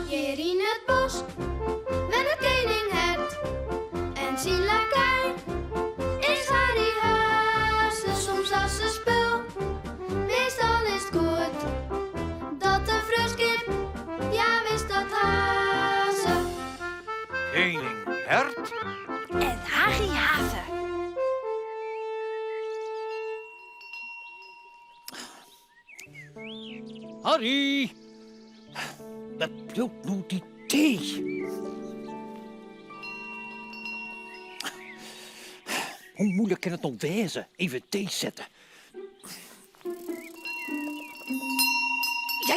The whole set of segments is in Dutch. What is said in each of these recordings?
Hier in het bos, met het koninghert en zijn lakij, is Harry Haase soms als een spul. Meestal is het goed, dat de fruskip, ja wist dat Haase. Koning Hert? En Harry Haven. Harry! Wat bloedt nu die thee? Hoe moeilijk kan het nog wezen? Even thee zetten.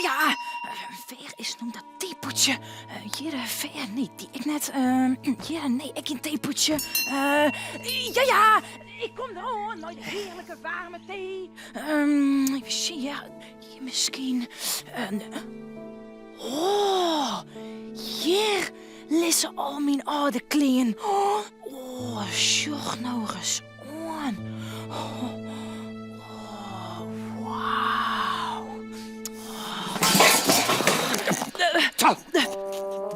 Ja, ver is nog dat theepoetje. Hier, ver, nee, die ik net. Hier, nee, ik een theepoetje. Ja, ik kom er al, nou de heerlijke warme thee. Even zien, ja, hier misschien. Hier liggen al mijn oude kleren. Sjoch nou eens aan. Wauw.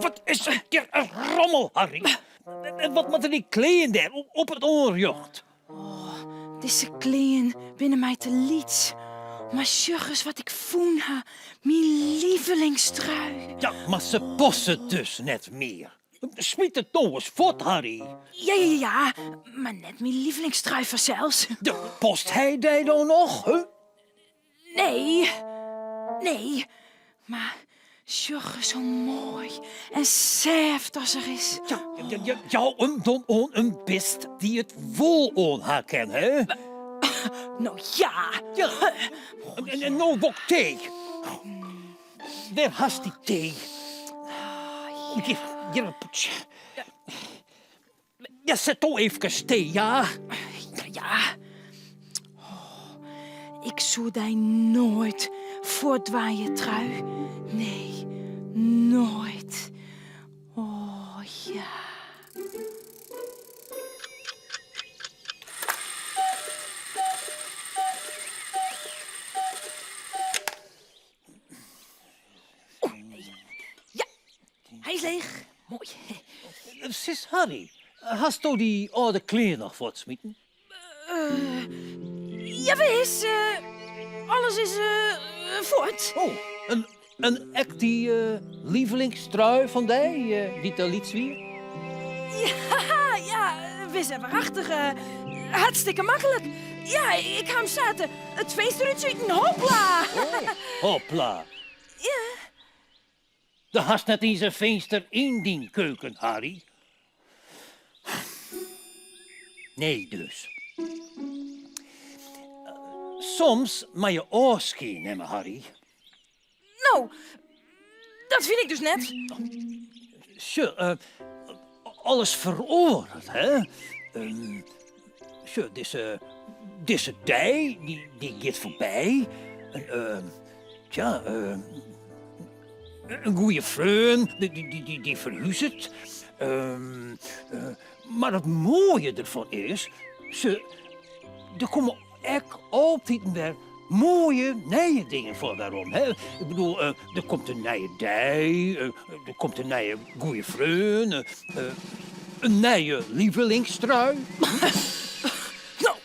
Wat is er hier een rommel, Harry? Wat moeten die kleden daar op het oorjocht? Deze kleren binnen mij te liets. Maar sjoch eens wat ik voel ha. Mijn lievelingstrui. Ja, maar ze passen dus net meer. Smiet het nou eens voort, Harry. Ja, maar net mijn lievelingstrui vanzelfs. De post hij die dan nog, hè? Nee. Maar sjoch eens zo mooi en zeft als er is. Jou dan on een best die het vol on haar ken, hè? Nou ja. En nou ook thee. Daar hast die thee. Hier een poetje. Ja, zet toch even thee, ja? Ja. Ik zou die nooit voortwaaien, trui. Nee, nooit. Oh ja. Ja, hij is leeg. Mooi. Sis Harry, hast du die oude kleren nog voortsmieten? Ja, wees. Alles is voort. Oh, een echt die lievelingstrui van die te liet weer? Ja, we zijn waarachtig. Hartstikke makkelijk. Ja, ik ga hem zetten. Het feest eruit zitten. Hopla. Hopla. Ja. De hast net in zijn venster in die keuken, Harry. Nee, dus. Soms mag je oorski nemen, Harry. Nou, dat vind ik dus net. Zo, alles veroordeeld, hè? Zo, deze tijd, die gaat voorbij. Een goede vriend, die verhuist. Maar het mooie ervan is, er komen echt altijd weer mooie nieuwe dingen voor daarom. Hè? Ik bedoel, er komt een nieuwe dij, er komt een nieuwe goede vriend, een nieuwe lievelingstrui. Nou,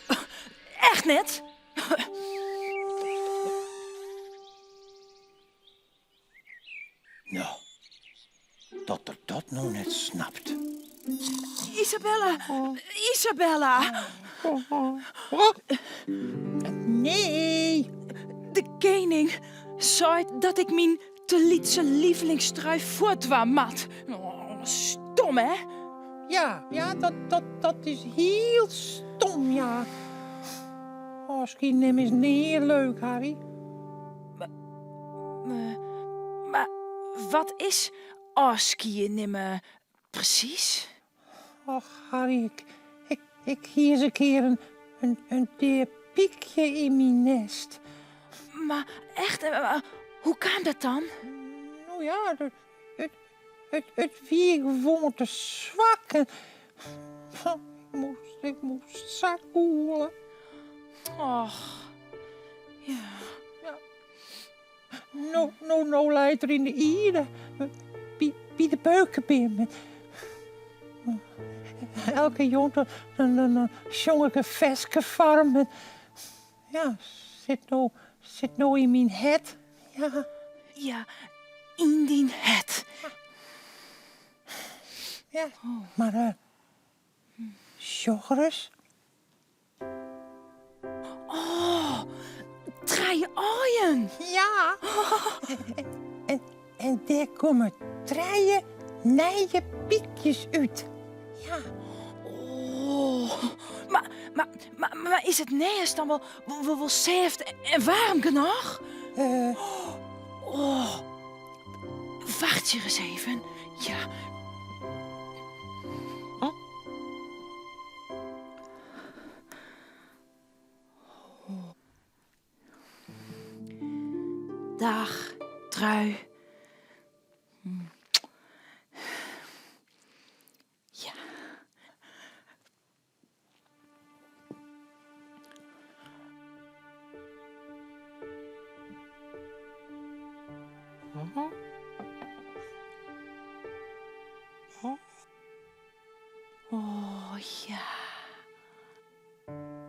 echt net. Nou, dat er dat nou net snapt. Isabella. Nee. De koning zei dat ik mijn te lietse lievelingstrui voortwaar mat. Oh, stom, hè? Ja, dat is heel stom, ja. Misschien is niet leuk, Harry. Maar wat is afskiën nimmer precies? Och, Harry, ik hier eens een keer een deer piekje in mijn nest. Maar echt, hoe kan dat dan? Nou ja, het wie gewoon te zwak. Ik moest zak holen. Och, ja. Nou leidt er in de ierde. Bij de beukenbeer. Elke jongen een jongeke veske farm. Ja, zit nou in mijn het. Ja. Ja, in die het. Ja, maar Joris? Oh, drie ooien. Ja. En daar komen 3 nieuwe piekjes uit. Ja. Oh, maar is het nest dan wel safe en warm genoeg? Oh, wacht je eens even. Ja. Dag, trui. Ja. Oh ja.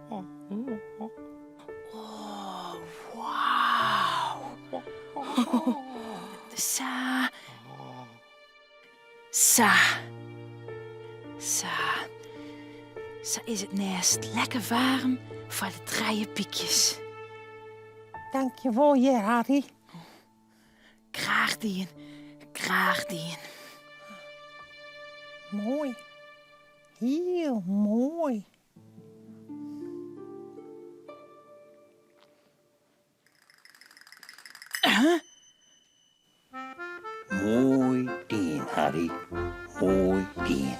Oh, wauw. Sa. Sa is het nest lekker warm voor de 3 piekjes. Dankjewel, Harry. Graag dien. Mooi. Heel mooi. Mooi ding, Harry. Mooi ding.